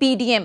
PDM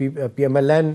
PMLN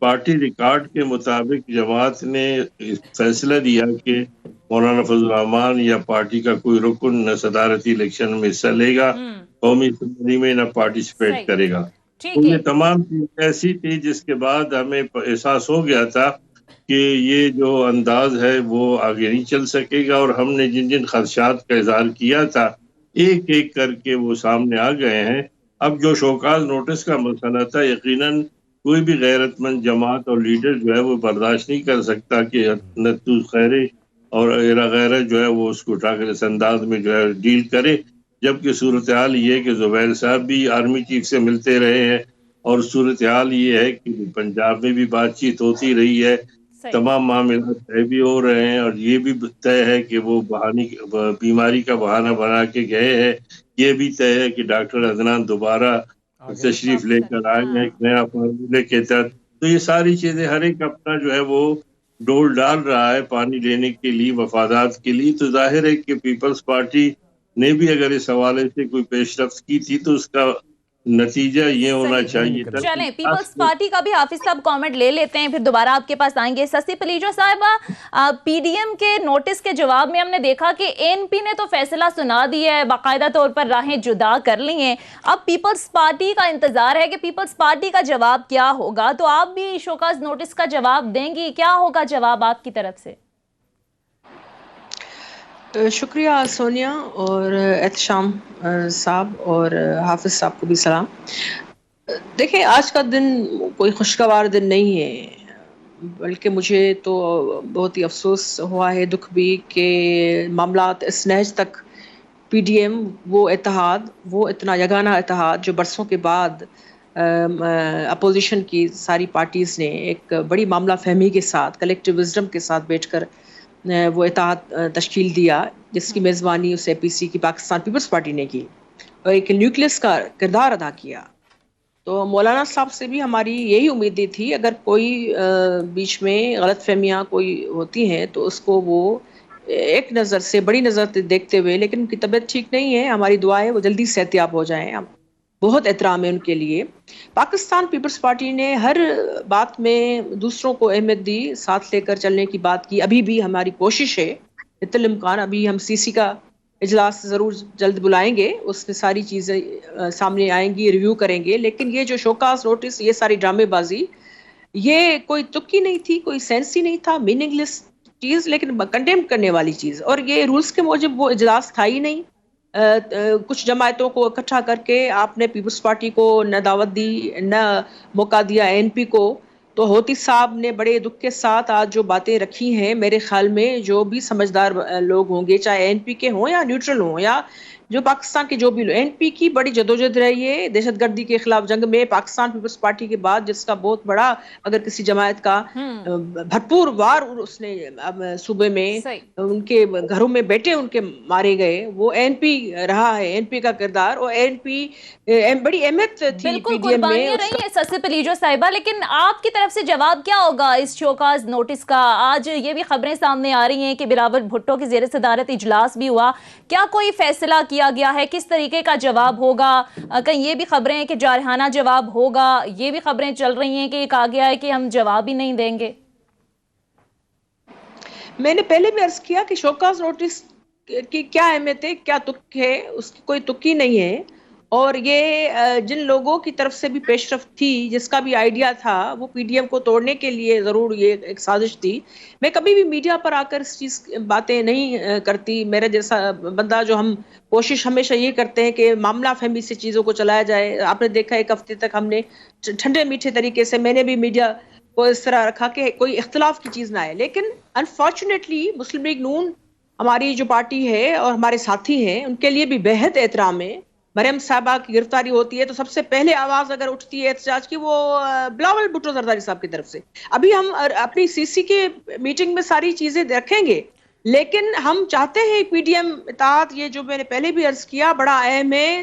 party record کے مطابق جماعت نے فیصلہ دیا کہ مولانا فضل الرحمان یا پارٹی کا کوئی رکن نہ صدارتی الیکشن میں حصہ لے گا، قومی اسمبلی میں نہ پارٹیسپیٹ کرے گا. تو یہ تمام چیزیں ایسی تھی جس کے بعد ہمیں احساس ہو گیا تھا کہ یہ جو انداز ہے وہ آگے نہیں چل سکے گا، اور ہم نے جن جن خدشات کا اظہار کیا تھا ایک ایک کر کے وہ سامنے آ گئے ہیں. اب جو شوکاز نوٹس کا مسئلہ تھا، یقیناً کوئی بھی غیرت مند جماعت اور لیڈر جو ہے وہ برداشت نہیں کر سکتا کہ نتو خیرے اور غیرہ جو ہے وہ اس کو اٹھا کر اس انداز میں جو ہے ڈیل کرے، جبکہ صورتحال یہ ہے کہ زبیر صاحب بھی آرمی چیف سے ملتے رہے ہیں، اور صورتحال یہ ہے کہ پنجاب میں بھی بات چیت ہوتی رہی ہے، تمام معاملات طے بھی ہو رہے ہیں، اور یہ بھی طے ہے کہ وہ بیماری کا بہانہ بنا کے گئے ہیں. یہ بھی طے ہے کہ ڈاکٹر عدنان دوبارہ تشریف لے کر آئے ہیں ایک نیا فارمولے کے تحت. تو یہ ساری چیزیں ہر ایک اپنا جو ہے وہ ڈول ڈال رہا ہے پانی لینے کے لیے، مفادات کے لیے. تو ظاہر ہے کہ پیپلز پارٹی نے بھی اگر اس حوالے سے کوئی پیش رفت کی تھی تو اس کا نتیجہ یہ ہونا چاہیے تھا. چلیں پیپلز پارٹی کا بھی حافظ صاحب کامنٹ لے لیتے ہیں، پھر دوبارہ آپ کے پاس آئیں گے. سسی پلیجو صاحبہ، پی ڈی ایم کے نوٹس کے جواب میں ہم نے دیکھا کہ این پی نے تو فیصلہ سنا دیا ہے، باقاعدہ طور پر راہیں جدا کر لی ہیں. اب پیپلز پارٹی کا انتظار ہے کہ پیپلز پارٹی کا جواب کیا ہوگا. تو آپ بھی شوکاز نوٹس کا جواب دیں گی، کیا ہوگا جواب آپ کی طرف سے؟ شکریہ سونیا اور احتشام صاحب اور حافظ صاحب کو بھی سلام. دیکھیں، آج کا دن کوئی خوشگوار دن نہیں ہے، بلکہ مجھے تو بہت ہی افسوس ہوا ہے، دکھ بھی، کہ معاملات اس نہج تک پی ڈی ایم وہ اتحاد، وہ اتنا یگانہ اتحاد جو برسوں کے بعد اپوزیشن کی ساری پارٹیز نے ایک بڑی معاملہ فہمی کے ساتھ، کلیکٹیو وزڈم کے ساتھ بیٹھ کر وہ اتحاد تشکیل دیا، جس کی میزبانی اس اے پی سی کی پاکستان پیپلز پارٹی نے کی اور ایک نیوکلس کا کردار ادا کیا. تو مولانا صاحب سے بھی ہماری یہی امیدیں تھی، اگر کوئی بیچ میں غلط فہمیاں کوئی ہوتی ہیں تو اس کو وہ ایک نظر سے، بڑی نظر سے دیکھتے ہوئے، لیکن ان کی طبیعت ٹھیک نہیں ہے، ہماری دعا ہے وہ جلدی صحتیاب ہو جائیں. بہت احترام ہے ان کے لیے. پاکستان پیپلز پارٹی نے ہر بات میں دوسروں کو اہمیت دی، ساتھ لے کر چلنے کی بات کی. ابھی بھی ہماری کوشش ہے اتل امکان، ابھی ہم سی سی کا اجلاس ضرور جلد بلائیں گے، اس میں ساری چیزیں سامنے آئیں گی، ریویو کریں گے. لیکن یہ جو شوکاز نوٹس، یہ ساری ڈرامے بازی، یہ کوئی تکی نہیں تھی، کوئی سینس ہی نہیں تھا، میننگ لیس چیز، لیکن کنڈیم کرنے والی چیز. اور یہ رولز کے موجب وہ اجلاس تھا ہی نہیں. کچھ جماعتوں کو اکٹھا کر کے آپ نے پیپلز پارٹی کو نہ دعوت دی، نہ موقع دیا این پی کو. تو ہوتی صاحب نے بڑے دکھ کے ساتھ آج جو باتیں رکھی ہیں، میرے خیال میں جو بھی سمجھدار لوگ ہوں گے، چاہے این پی کے ہوں یا نیوٹرل ہوں یا جو پاکستان کے جو بھی لوگ، این پی کی بڑی جدوجہد رہی ہے دہشت گردی کے خلاف جنگ میں. پاکستان پیپلز پارٹی کے بعد جس کا بہت بڑا، اگر کسی جماعت کا بھرپور وار اس نے صوبے میں ان کے گھروں میں بیٹے ان کے مارے گئے، وہ این پی رہا ہے. این پی کا کردار اور این پی بڑی اہمیت تھی بالکل قربانیاں رہی ہیں سسی پلیجو صاحبہ. لیکن آپ کی طرف سے جواب کیا ہوگا اس شوکاز نوٹس کا؟ آج یہ بھی خبریں سامنے آ رہی ہیں کہ بلاول بھٹو کی زیر صدارت اجلاس بھی ہوا، کیا کوئی فیصلہ کیا گیا ہے؟ کس طریقے کا جواب ہوگا؟ کہیں یہ بھی خبریں ہیں کہ جارحانہ جواب ہوگا، یہ بھی خبریں چل رہی ہیں کہ کہا گیا ہے کہ ہم جواب ہی نہیں دیں گے. میں نے پہلے بھی عرض کیا کہ شوکاز نوٹس کی کیا اہمیت ہے، کیا تک ہے، اس کی کوئی تکی نہیں ہے. اور یہ جن لوگوں کی طرف سے بھی پیش رفت تھی، جس کا بھی آئیڈیا تھا، وہ پی ڈی ایم کو توڑنے کے لیے ضرور یہ ایک سازش تھی. میں کبھی بھی میڈیا پر آ کر اس چیز باتیں نہیں کرتی. میرا جیسا بندہ جو، ہم کوشش ہمیشہ یہ کرتے ہیں کہ معاملہ فہمی سے چیزوں کو چلایا جائے. آپ نے دیکھا ایک ہفتے تک ہم نے ٹھنڈے میٹھے طریقے سے، میں نے بھی میڈیا کو اس طرح رکھا کہ کوئی اختلاف کی چیز نہ آئے. لیکن انفارچونیٹلی مسلم لیگ نون ہماری جو پارٹی ہے اور ہمارے ساتھی ہیں، ان کے لیے بھی بہت احترام ہے. مریم صاحبہ کی گرفتاری ہوتی ہے تو سب سے پہلے آواز اگر اٹھتی ہے احتجاج کی، وہ بلاول بھٹو زرداری صاحب کی طرف سے. ابھی ہم اپنی سی سی کے میٹنگ میں ساری چیزیں رکھیں گے، لیکن ہم چاہتے ہیں پی ڈی ایم اتحاد، یہ جو میں نے پہلے بھی عرض کیا، بڑا اہم ہے.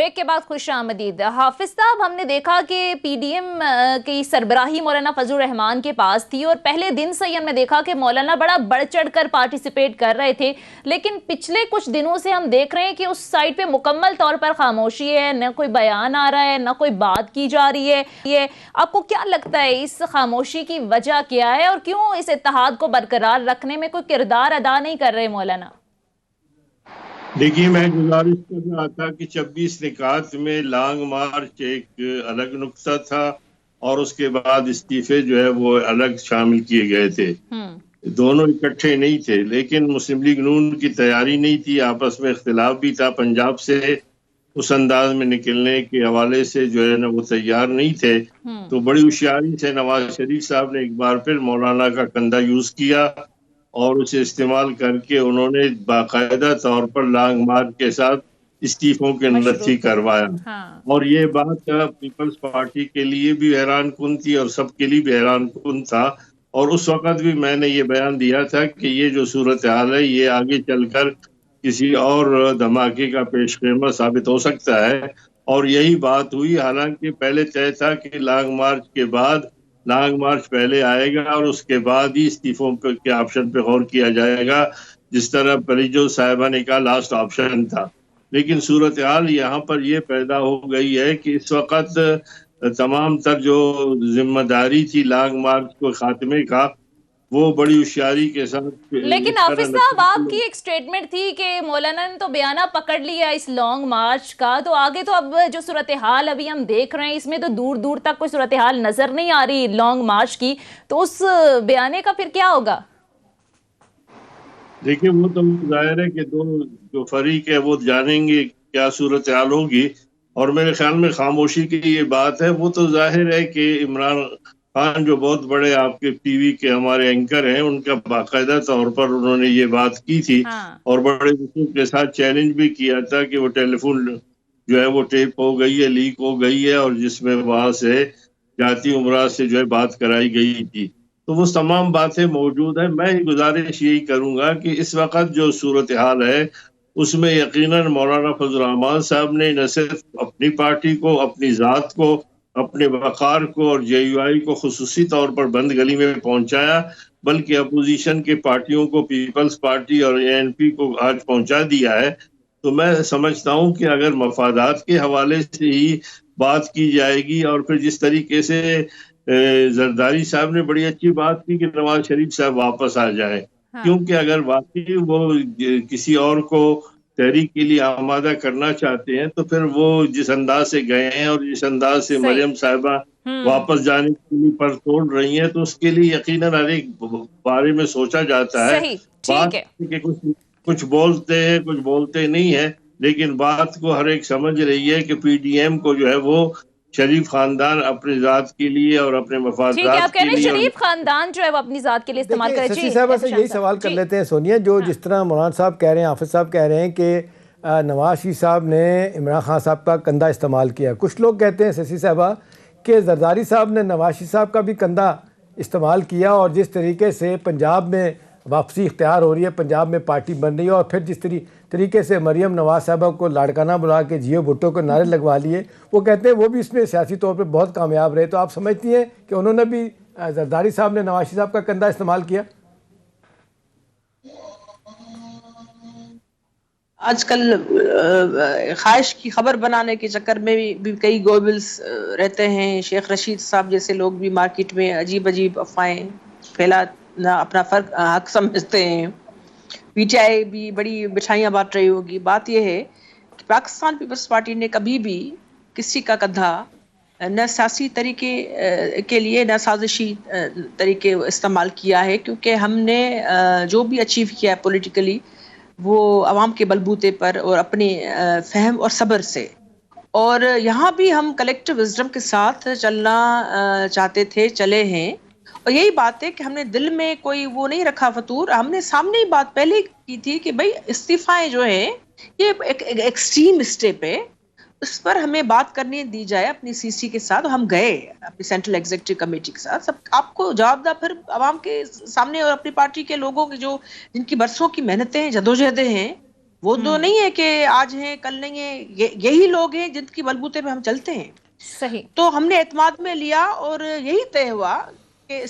بریک کے بعد خوش آمدید حافظ صاحب. ہم نے دیکھا کہ پی ڈی ایم کی سربراہی مولانا فضل الرحمان کے پاس تھی اور پہلے دن سے ہی ہم نے دیکھا کہ مولانا بڑا بڑھ چڑھ کر پارٹیسپیٹ کر رہے تھے, لیکن پچھلے کچھ دنوں سے ہم دیکھ رہے ہیں کہ اس سائٹ پہ مکمل طور پر خاموشی ہے, نہ کوئی بیان آ رہا ہے, نہ کوئی بات کی جا رہی ہے. یہ آپ کو کیا لگتا ہے اس خاموشی کی وجہ کیا ہے, اور کیوں اس اتحاد کو برقرار رکھنے میں کوئی کردار ادا نہیں کر رہے مولانا؟ دیکھیے, میں گزارش کر رہا تھا کہ 26 نکات میں لانگ مارچ ایک الگ نقطہ تھا اور اس کے بعد استعفے جو ہے وہ الگ شامل کیے گئے تھے. دونوں اکٹھے نہیں تھے, لیکن مسلم لیگ نون کی تیاری نہیں تھی, آپس میں اختلاف بھی تھا. پنجاب سے اس انداز میں نکلنے کے حوالے سے جو ہے نا وہ تیار نہیں تھے. تو بڑی ہوشیاری سے نواز شریف صاحب نے ایک بار پھر مولانا کا کندھا یوز کیا اور اسے استعمال کر کے انہوں نے باقاعدہ طور پر لانگ مارچ کے ساتھ استعفوں کے نتھی کروایا. اور یہ بات پیپلز پارٹی کے لیے بھی حیران کن تھی اور سب کے لیے بھی حیران کن تھا. اور اس وقت بھی میں نے یہ بیان دیا تھا کہ یہ جو صورتحال ہے یہ آگے چل کر کسی اور دھماکے کا پیش خیمہ ثابت ہو سکتا ہے, اور یہی بات ہوئی. حالانکہ پہلے طے تھا کہ لانگ مارچ کے بعد لانگ مارچ پہلے آئے گا اور اس کے بعد ہی استعفوں کے آپشن پہ غور کیا جائے گا, جس طرح پریجو صاحبہ نے کہا لاسٹ آپشن تھا. لیکن صورتحال یہاں پر یہ پیدا ہو گئی ہے کہ اس وقت تمام تر جو ذمہ داری تھی لانگ مارچ کو خاتمے کا وہ بڑی ہوشیاری کے ساتھ. لیکن حافظ صاحب آپ کی ایک سٹیٹمنٹ تھی کہ مولانا نے تو بیانہ پکڑ لیا اس لانگ مارچ کا, تو آگے تو اب جو صورتحال ابھی ہم دیکھ رہے ہیں اس میں تو دور دور تک کوئی صورتحال نظر نہیں آ رہی لانگ مارچ کی, تو اس بیانے کا پھر کیا ہوگا؟ دیکھیں, وہ تو ظاہر ہے کہ دو جو فریق ہے وہ جانیں گے کیا صورتحال ہوگی, اور میرے خیال میں خاموشی کی یہ بات ہے. وہ تو ظاہر ہے کہ عمران خان جو بہت بڑے آپ کے ٹی وی کے ہمارے اینکر ہیں, ان کا باقاعدہ طور پر انہوں نے یہ بات کی تھی اور بڑے وقوع کے ساتھ چیلنج بھی کیا تھا کہ وہ ٹیلی فون جو ہے وہ ٹیپ ہو گئی ہے, لیک ہو گئی ہے, اور جس میں وہاں سے ذاتی امراض سے جو ہے بات کرائی گئی تھی. تو وہ تمام باتیں موجود ہیں. میں گزارش یہی کروں گا کہ اس وقت جو صورتحال ہے اس میں یقیناً مولانا فضل الرحمان صاحب نے نہ صرف اپنی پارٹی کو, اپنی ذات کو, اپنے وقار کو اور جے یو آئی کو خصوصی طور پر بند گلی میں پہنچایا, بلکہ اپوزیشن کے پارٹیوں کو, پیپلز پارٹی اور اے این پی کو آج پہنچا دیا ہے. تو میں سمجھتا ہوں کہ اگر مفادات کے حوالے سے ہی بات کی جائے گی, اور پھر جس طریقے سے زرداری صاحب نے بڑی اچھی بات کی کہ نواز شریف صاحب واپس آ جائے, کیونکہ اگر واقعی وہ کسی اور کو تحریک کے لیے آمادہ کرنا چاہتے ہیں تو پھر وہ جس انداز سے گئے ہیں اور جس انداز سے مریم صاحبہ واپس جانے کے لیے پر توڑ رہی ہیں, تو اس کے لیے یقیناً ہر ایک بارے میں سوچا جاتا ہے. بات کہ کچھ بولتے ہیں کچھ بولتے نہیں ہیں, لیکن بات کو ہر ایک سمجھ رہی ہے کہ پی ڈی ایم کو جو ہے وہ شریف خاندان اپنی ذات کے لیے اور اپنے مفادات کے لیے, شریف خاندان جو ہے وہ اپنی ذات کے لیے استعمال کرے. ششی صاحبہ سے یہی سوال کر لیتے ہیں سونیا, جو جس طرح مولانا صاحب کہہ رہے ہیں, حافظ صاحب کہہ رہے ہیں کہ نواز شریف صاحب نے عمران خان صاحب کا کندھا استعمال کیا. کچھ لوگ کہتے ہیں ششی صاحبہ کہ زرداری صاحب نے نواز شریف صاحب کا بھی کندھا استعمال کیا, اور جس طریقے سے پنجاب میں واپسی اختیار ہو رہی ہے, پنجاب میں پارٹی بن رہی ہے, اور پھر جس طریقے سے مریم نواز صاحبہ کو لاڑکانہ بلا کے جیو بھٹو کو نعرے لگوا لیے, وہ کہتے ہیں وہ بھی اس میں سیاسی طور پہ بہت کامیاب رہے. تو آپ سمجھتی ہیں کہ انہوں نے بھی, زرداری صاحب نے نواز شریف صاحب کا کندھا استعمال کیا؟ آج کل خواہش کی خبر بنانے کے چکر میں بھی کئی گوبلز رہتے ہیں. شیخ رشید صاحب جیسے لوگ بھی مارکیٹ میں عجیب افواہیں پھیلانا اپنا حق سمجھتے ہیں. پی ٹی آئی بھی بڑی مٹھائیاں بانٹ رہی ہوگی. بات یہ ہے کہ پاکستان پیپلز پارٹی نے کبھی بھی کسی کا کندھا نہ سیاسی طریقے کے لیے نہ سازشی طریقے استعمال کیا ہے, کیونکہ ہم نے جو بھی اچیو کیا ہے پولیٹیکلی وہ عوام کے بلبوتے پر اور اپنے فہم اور صبر سے, اور یہاں بھی ہم کلیکٹیو وزڈم کے ساتھ چلنا چاہتے تھے, چلے ہیں. اور یہی بات ہے کہ ہم نے دل میں کوئی وہ نہیں رکھا فطور, ہم نے سامنے ہی بات پہلے کی تھی کہ بھائی استعفائیں جو ہیں یہ ایک ایکسٹریم اسٹیپ ہے, اس پر ہمیں بات کرنے دی جائے اپنی سی سی کے ساتھ. ہم گئے اپنی سینٹرل ایگزیکٹو کمیٹی کے ساتھ, سب آپ کو جواب دا پھر عوام کے سامنے اور اپنی پارٹی کے لوگوں کے جو جن کی برسوں کی محنتیں جدوجہدیں ہیں وہ تو نہیں ہے کہ آج ہیں کل نہیں ہے، یہی لوگ ہیں جن کی بلبوتے پہ ہم چلتے ہیں. صحیح. تو ہم نے اعتماد میں لیا اور یہی طے ہوا کہ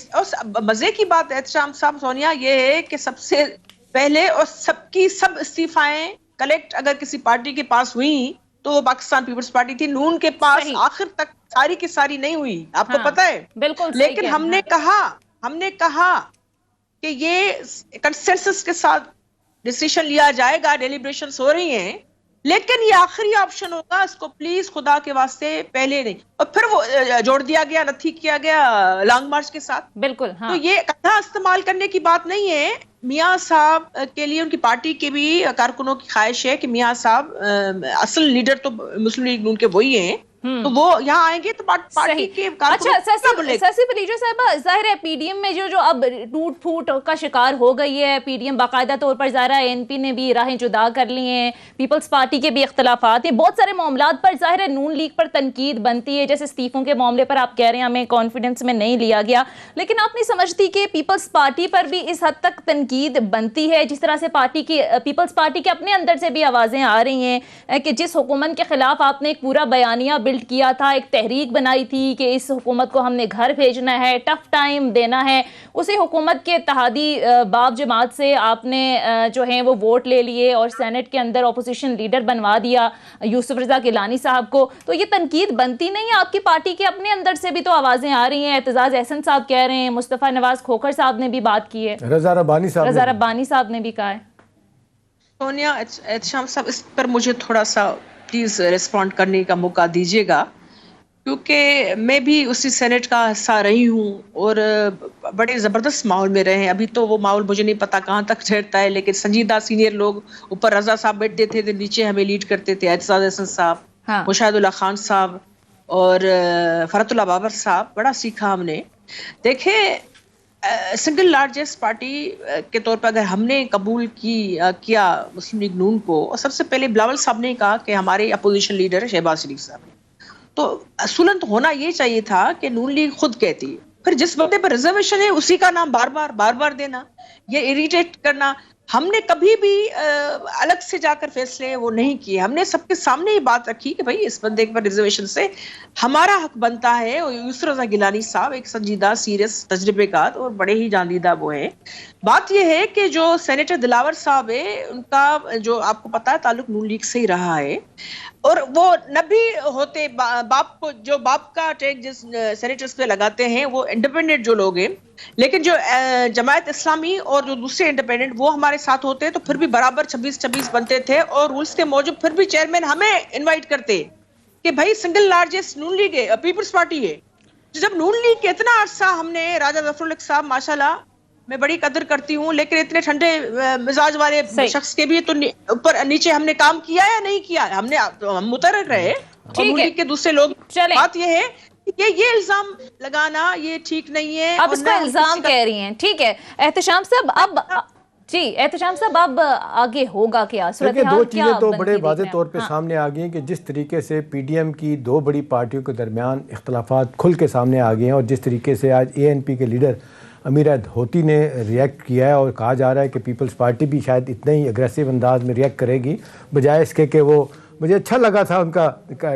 مزے کی بات احتشام صاحب سونیا یہ ہے کہ سب سے پہلے اور سب استعفائیں کلیکٹ اگر کسی پارٹی کے پاس ہوئی تو وہ پاکستان پیپلز پارٹی تھی. نون کے پاس آخر تک ساری کی ساری نہیں ہوئی، آپ کو پتا ہے. بالکل. لیکن ہم نے کہا کہ یہ کنسنسس کے ساتھ ڈیسیشن لیا جائے گا، ڈیلیبریشنز ہو رہی ہیں، لیکن یہ آخری آپشن ہوگا، اس کو پلیز خدا کے واسطے پہلے نہیں. اور پھر وہ جوڑ دیا گیا، نتھی کیا گیا لانگ مارچ کے ساتھ. بالکل. تو یہ کہاں استعمال کرنے کی بات نہیں ہے. میاں صاحب کے لیے ان کی پارٹی کے بھی کارکنوں کی خواہش ہے کہ میاں صاحب اصل لیڈر تو مسلم لیگ نون کے وہی ہیں، تو وہ یہاں آئیں گے تو پارٹی کے اچھا سیسی پلیجو صاحبہ، ظاہر ہے پی ڈی ایم میں جو اب ٹوٹ پھوٹ کا شکار ہو گئی ہے، پی ڈی ایم باقاعدہ طور پر ظاہر ہے این پی نے بھی راہیں جدا کر لی ہیں، پیپلز پارٹی کے بھی اختلافات ہیں، بہت سارے معاملات پر ظاہر ہے نون لیگ پر تنقید بنتی ہے، جیسے استعفوں کے معاملے پر آپ کہہ رہے ہیں ہمیں کانفیڈنس میں نہیں لیا گیا، لیکن آپ نہیں سمجھتی کہ پیپلز پارٹی پر بھی اس حد تک تنقید بنتی ہے جس طرح سے پیپلز پارٹی کے اپنے اندر سے بھی آوازیں آ رہی ہیں کہ جس حکومت کے خلاف آپ نے ایک پورا بیانیہ بلڈ کیا تھا، ایک تحریک بنائی تھی کہ اس حکومت کو ہم نے گھر بھیجنا ہے، ٹف ٹائم دینا ہے، اسی حکومت کے اتحادی باب جماعت سے آپ نے جو ہیں وہ ووٹ لے لیے اور سینٹ کے اندر اپوزیشن لیڈر بنوا دیا یوسف رضا گیلانی صاحب کو. تو یہ تنقید بنتی نہیں ہے؟ آپ کی پارٹی کے اپنے اندر سے بھی تو آوازیں آ رہی ہیں، اعتزاز احسن صاحب کہہ رہے ہیں، مصطفیٰ نواز کھوکھر صاحب نے بھی بات کی ہے، رضا ربانی صاحب نے بھی کہا ہے. سونیا احتشام صاحب اس پر مجھے تھوڑا سا پلیز ریسپونڈ کرنے کا موقع دیجیے گا، کیونکہ میں بھی اسی سینٹ کا حصہ رہی ہوں اور بڑے زبردست ماحول میں رہے ہیں. ابھی تو وہ ماحول مجھے نہیں پتا کہاں تک ٹھہرتا ہے، لیکن سنجیدہ سینئر لوگ اوپر رضا صاحب بیٹھتے تھے، نیچے ہمیں لیڈ کرتے تھے اعتزاز احسن صاحب، مشاہد اللہ خان صاحب اور فرحت اللہ بابر صاحب. بڑا سیکھا ہم نے. دیکھیں سنگل لارجسٹ پارٹی کے طور پر اگر ہم نے قبول کیا مسلم لیگ نون کو، اور سب سے پہلے بلاول صاحب نے کہا کہ ہمارے اپوزیشن لیڈر شہباز شریف صاحب، تو اصولاً تو ہونا یہ چاہیے تھا کہ نون لیگ خود کہتی ہے، پھر جس بندے پر ریزرویشن ہے اسی کا نام بار بار دینا، یہ اریٹیٹ کرنا. ہم نے کبھی بھی الگ سے جا کر فیصلے وہ نہیں کیے. ہم نے سب کے سامنے یہ بات رکھی کہ بھائی اس بندے پر ریزرویشن سے ہمارا حق بنتا ہے. اور یوسف رضا گیلانی صاحب ایک سنجیدہ سیریس تجربے کار اور بڑے ہی جاندیدہ وہ ہیں. بات یہ ہے کہ جو سینیٹر دلاور صاحب ہے ان کا جو آپ کو پتا ہے تعلق نون لیگ سے ہی رہا ہے، اور وہ نہ بھی ہوتے باپ کو، جو باپ کا ٹیک جس سینیٹرز پہ لگاتے ہیں وہ انڈیپینڈنٹ جو لوگ ہیں، لیکن جو جماعت اسلامی اور جو دوسرے انڈیپینڈنٹ وہ ہمارے ساتھ ہوتے تو پھر بھی برابر 26 بنتے تھے، اور رولز کے موجب پھر بھی چیئرمین ہمیں انوائٹ کرتے کہ بھائی سنگل لارجسٹ نون لیگ ہے، پیپلز پارٹی ہے. جب نون لیگ کے اتنا عرصہ ہم نے، راجہ ظفر الحق صاحب ماشاءاللہ میں بڑی قدر کرتی ہوں، لیکن اتنے ٹھنڈے مزاج والے شخص کے بھی تو اوپر نیچے ہم نے کام کیا یا نہیں کیا، ہم متحرک رہے اور نون لیگ کے دوسرے لوگ. بات یہ ہے کہ یہ الزام لگانا یہ ٹھیک نہیں ہے. آپ اس کو الزام کہہ رہی ہیں، ٹھیک ہے احتشام صاحب. احتشام صاحب اب آگے ہوگا کیا؟ دو چیزیں تو بڑے واضح طور پہ سامنے آ گئی ہیں کہ جس طریقے سے پی ڈی ایم کی دو بڑی پارٹیوں کے درمیان اختلافات کھل کے سامنے آ گئے ہیں، اور جس طریقے سے آج اے این پی کے لیڈر امیر دھوتی نے ریئیکٹ کیا ہے، اور کہا جا رہا ہے کہ پیپلز پارٹی بھی شاید اتنے ہی اگریسو انداز میں ریئیکٹ کرے گی، بجائے اس کے کہ وہ، مجھے اچھا لگا تھا ان کا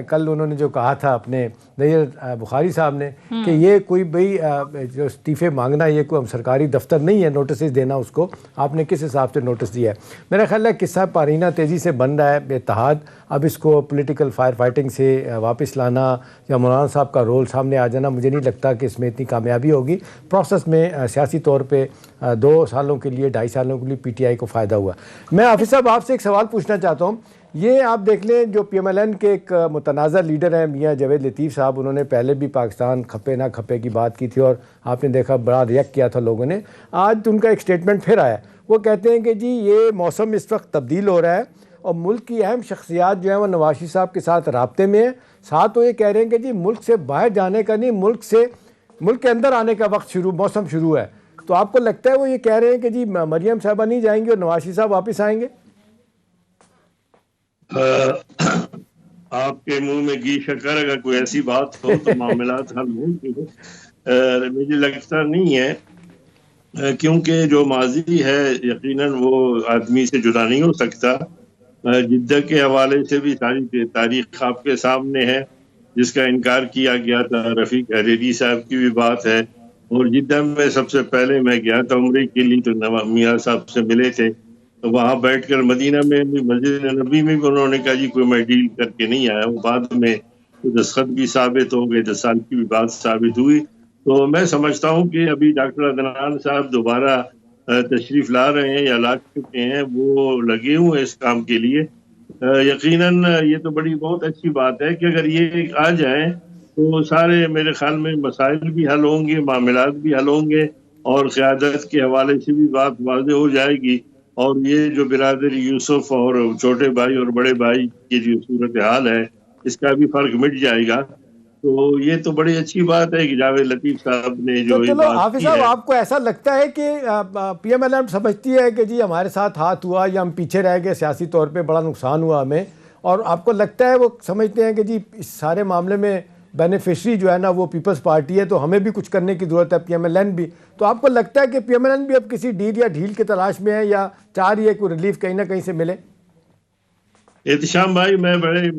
کل انہوں نے جو کہا تھا اپنے نیر بخاری صاحب نے کہ یہ کوئی بھئی جو استعفے مانگنا یہ کوئی سرکاری دفتر نہیں ہے نوٹسز دینا، اس کو آپ نے کس حساب سے نوٹس دیا ہے. میرا خیال ہے قصہ پارینہ تیزی سے بن رہا ہے اتحاد. اب اس کو پولیٹیکل فائر فائٹنگ سے واپس لانا یا مولانا صاحب کا رول سامنے آ جانا، مجھے نہیں لگتا کہ اس میں اتنی کامیابی ہوگی. پروسیس میں سیاسی طور پہ 2 سالوں کے لیے 2.5 سالوں کے لیے پی ٹی آئی کو فائدہ ہوا. میں حافظ صاحب آپ سے ایک سوال پوچھنا چاہتا ہوں. یہ آپ دیکھ لیں جو پی ایم ایل این کے ایک متنازع لیڈر ہیں میاں جاوید لطیف صاحب، انہوں نے پہلے بھی پاکستان کھپے نہ کھپے کی بات کی تھی اور آپ نے دیکھا بڑا ریئیکٹ کیا تھا لوگوں نے. آج ان کا ایک سٹیٹمنٹ پھر آیا، وہ کہتے ہیں کہ جی یہ موسم اس وقت تبدیل ہو رہا ہے اور ملک کی اہم شخصیات جو ہیں وہ نواز شریف صاحب کے ساتھ رابطے میں ہیں. ساتھ وہ یہ کہہ رہے ہیں کہ جی ملک سے باہر جانے کا نہیں، ملک کے اندر آنے کا وقت موسم شروع ہے. تو آپ کو لگتا ہے وہ یہ کہہ رہے ہیں کہ جی مریم صاحبہ نہیں جائیں گی اور نواز شریف صاحب واپس آئیں گے؟ آپ کے منہ میں گھی شکر، اگر کوئی ایسی بات ہو تو معاملات حل ہوں. مجھے لگتا نہیں ہے، کیونکہ جو ماضی ہے یقیناً وہ آدمی سے جدا نہیں ہو سکتا. جدہ کے حوالے سے بھی ساری تاریخ آپ کے سامنے ہے، جس کا انکار کیا گیا تھا۔ رفیق حریری صاحب کی بھی بات ہے، اور جدہ میں سب سے پہلے میں گیا تھا عمرے کے لیے، تو نواب میاں صاحب سے ملے تھے، تو وہاں بیٹھ کر مدینہ میں بھی مسجد نبی میں بھی انہوں نے کہا جی کوئی میں ڈیل کر کے نہیں آیا ہوں، بعد میں دستخط بھی ثابت ہو گئے، 10 سال کی بھی بات ثابت ہوئی۔ تو میں سمجھتا ہوں کہ ابھی ڈاکٹر عدنان صاحب دوبارہ تشریف لا رہے ہیں یا لا چکے ہیں، وہ لگے ہوئے اس کام کے لیے۔ یقیناً یہ تو بڑی بہت اچھی بات ہے کہ اگر یہ آ جائیں تو سارے میرے خیال میں مسائل بھی حل ہوں گے، معاملات بھی حل ہوں گے، اور قیادت کے حوالے سے بھی بات واضح ہو جائے گی، اور یہ جو برادر یوسف اور چھوٹے بھائی اور بڑے بھائی کی جو صورتحال ہے اس کا بھی فرق مٹ جائے گا۔ تو یہ تو بڑی اچھی بات ہے کہ جاوید لطیف صاحب نے جو تو یہ چلو بات حافظ کی صاحب، ہے۔ آپ کو ایسا لگتا ہے کہ پی ایم ایل این سمجھتی ہے کہ جی ہمارے ساتھ ہاتھ ہوا یا ہم پیچھے رہ گئے، سیاسی طور پہ بڑا نقصان ہوا ہمیں، اور آپ کو لگتا ہے وہ سمجھتے ہیں کہ جی اس سارے معاملے میں بینیفیشری جو ہے نا وہ پیپلز پارٹی ہے، تو ہمیں بھی کچھ کرنے کی ضرورت ہے، پی ایم ایل این بھی؟ تو آپ کو لگتا ہے کہ پی ایم ایل این بھی اب کسی ڈیل یا ڈھیل کی تلاش میں ہے، یا چاہ رہی ہے کوئی ریلیف کہیں نہ کہیں سے ملے؟ احتشام بھائی، میں بڑے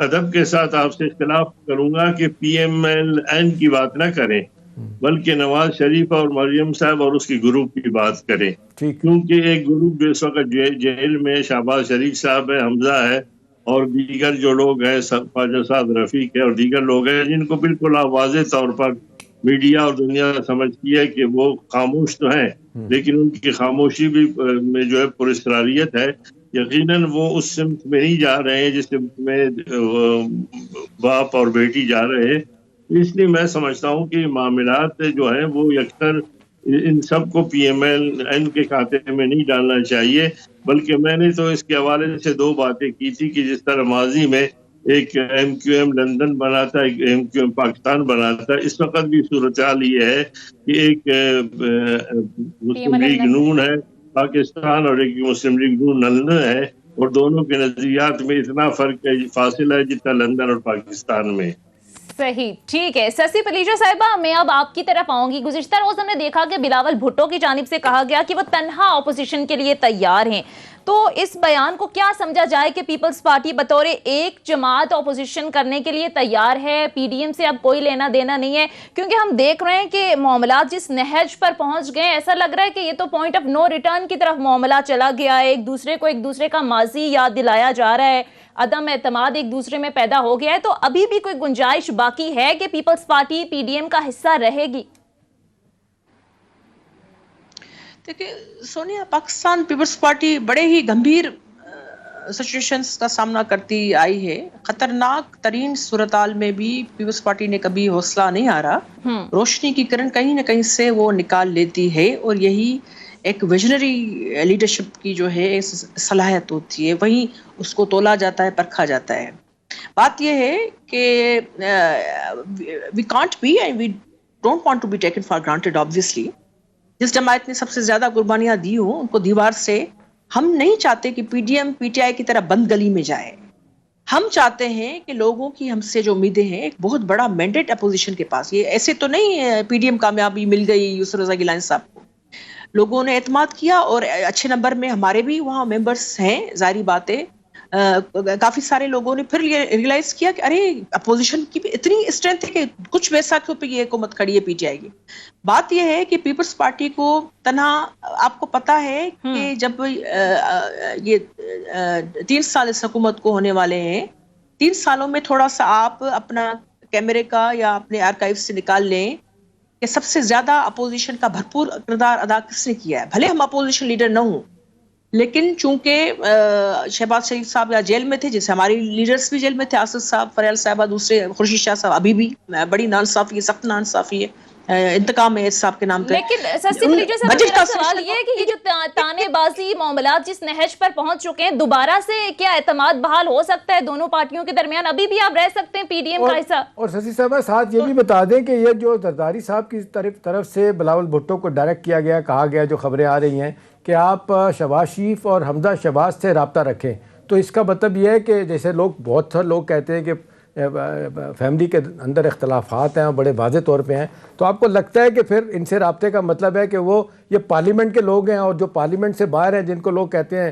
ادب کے ساتھ آپ سے اختلاف کروں گا کہ پی ایم ایل این کی بات نہ کریں، بلکہ نواز شریف اور مریم صاحب اور اس کی گروپ کی بات کریں، ٹھیک، کیونکہ ایک گروپ جو اس وقت جیل میں شہباز شریف صاحب ہے، حمزہ ہے، اور دیگر جو لوگ ہیں، خواجہ صاحب رفیق ہے اور دیگر لوگ ہیں، جن کو بالکل واضح طور پر میڈیا اور دنیا سمجھتی ہے کہ وہ خاموش تو ہیں، لیکن ان کی خاموشی بھی میں جو ہے پراسراریت ہے۔ یقیناً وہ اس سمت میں نہیں جا رہے ہیں جس سمت میں باپ اور بیٹی جا رہے ہیں۔ اس لیے میں سمجھتا ہوں کہ معاملات جو ہیں وہ یکسر ان سب کو پی ایم ایل این کے کھاتے میں نہیں ڈالنا چاہیے، بلکہ میں نے تو اس کے حوالے سے 2 باتیں کی تھی کہ جس طرح ماضی میں ایک ایم کیو ایم لندن بنا تھا، ایک ایم کیو ایم پاکستان بنا تھا، اس وقت بھی صورتحال یہ ہے کہ ایک مسلم لیگ نون ہے پاکستان اور ایک مسلم لیگ نون لندن ہے، اور دونوں کے نظریات میں اتنا فرق ہے، فاصلہ ہے جتنا لندن اور پاکستان میں۔ صحیح، ٹھیک ہے۔ سسی پلیجا صاحبہ، میں اب آپ کی طرف آؤں گی۔ گزشتہ روز ہم نے دیکھا کہ بلاول بھٹو کی جانب سے کہا گیا کہ وہ تنہا اپوزیشن کے لیے تیار ہیں، تو اس بیان کو کیا سمجھا جائے کہ پیپلز پارٹی بطور ایک جماعت اپوزیشن کرنے کے لیے تیار ہے، پی ڈی ایم سے اب کوئی لینا دینا نہیں ہے؟ کیونکہ ہم دیکھ رہے ہیں کہ معاملات جس نہج پر پہنچ گئے، ایسا لگ رہا ہے کہ یہ تو پوائنٹ آف نو ریٹرن کی طرف معاملہ چلا گیا ہے، ایک دوسرے کو ایک دوسرے کا ماضی یاد دلایا جا رہا ہے، عدم اعتماد ایک دوسرے میں پیدا ہو گیا ہے، تو ابھی بھی کوئی گنجائش باقی ہے کہ Peoples Party P D M کا حصہ رہے گی؟ دیکھیں سونیا، پاکستان پیپلز پارٹی بڑے ہی گمبھیر سچویشنز کا سامنا کرتی آئی ہے۔ خطرناک ترین صورتحال میں بھی پیپلز پارٹی نے کبھی حوصلہ نہیں ہارا، روشنی کی کرن کہیں نہ کہیں سے وہ نکال لیتی ہے، اور یہی ایک ویژنری لیڈرشپ کی جو ہے صلاحیت ہوتی ہے، وہیں اس کو تولا جاتا ہے، پرکھا جاتا ہے۔ بات یہ ہے کہ we can't be and we don't want to be taken for granted obviously. جس جماعت نے سب سے زیادہ قربانیاں دی ہوں ان کو دیوار سے، ہم نہیں چاہتے کہ P D M P T I کی طرح بند گلی میں جائے۔ ہم چاہتے ہیں کہ لوگوں کی ہم سے جو امیدیں ہیں، ایک بہت بڑا مینڈیٹ اپوزیشن کے پاس، یہ ایسے تو نہیں پی ڈی ایم کامیابی مل گئی یوسف رضا گیلانی صاحب کو، لوگوں نے اعتماد کیا اور اچھے نمبر میں ہمارے بھی وہاں ممبرز ہیں، ظاہری بات ہے۔ کافی سارے لوگوں نے پھر ریئلائز کیا کہ ارے اپوزیشن کی بھی اتنی اسٹرینتھ ہے کہ کچھ بیساکھیوں پہ یہ حکومت کھڑی ہے پی ٹی آئی کی۔ بات یہ ہے کہ پیپلز پارٹی کو تنہا، آپ کو پتا ہے کہ جب یہ 3 سال اس حکومت کو ہونے والے ہیں، 3 سالوں میں تھوڑا سا آپ اپنا کیمرے کا یا اپنے آرکائیو سے نکال لیں کہ سب سے زیادہ اپوزیشن کا بھرپور کردار ادا کس نے کیا ہے۔ بھلے ہم اپوزیشن لیڈر نہ ہوں، لیکن چونکہ شہباز شریف صاحب یا جیل میں تھے، جیسے ہماری لیڈرز بھی جیل میں تھے، آصف صاحب، فریال صاحبہ، دوسرے خورشید شاہ صاحب، ابھی بھی بڑی ناانصافی ہے، سخت ناانصافی ہے، انتقام ہے اس صاحب کے نام پہ۔ لیکن سسی پلیجا صاحب، میرا سوال یہ ہے کہ یہ جو تانے بازی معاملات جس نہج پر پہنچ چکے ہیں، دوبارہ سے کیا اعتماد بحال ہو سکتا ہے دونوں پارٹیوں کے درمیان؟ ابھی بھی آپ رہ سکتے ہیں پی ڈی ایم کا حصہ؟ اور سسی صاحبہ ساتھ یہ بھی بتا دیں کہ یہ جو زرداری صاحب کی طرف سے بلاول بھٹو کو ڈائریکٹ کیا گیا، کہا گیا، جو خبریں آ رہی ہیں کہ آپ شہباز شریف اور حمزہ شہباز سے رابطہ رکھیں، تو اس کا مطلب یہ ہے کہ جیسے بہت سے لوگ کہتے ہیں کہ فیملی کے اندر اختلافات ہیں اور بڑے واضح طور پہ ہیں، تو آپ کو لگتا ہے کہ پھر ان سے رابطے کا مطلب ہے کہ وہ یہ پارلیمنٹ کے لوگ ہیں، اور جو پارلیمنٹ سے باہر ہیں جن کو لوگ کہتے ہیں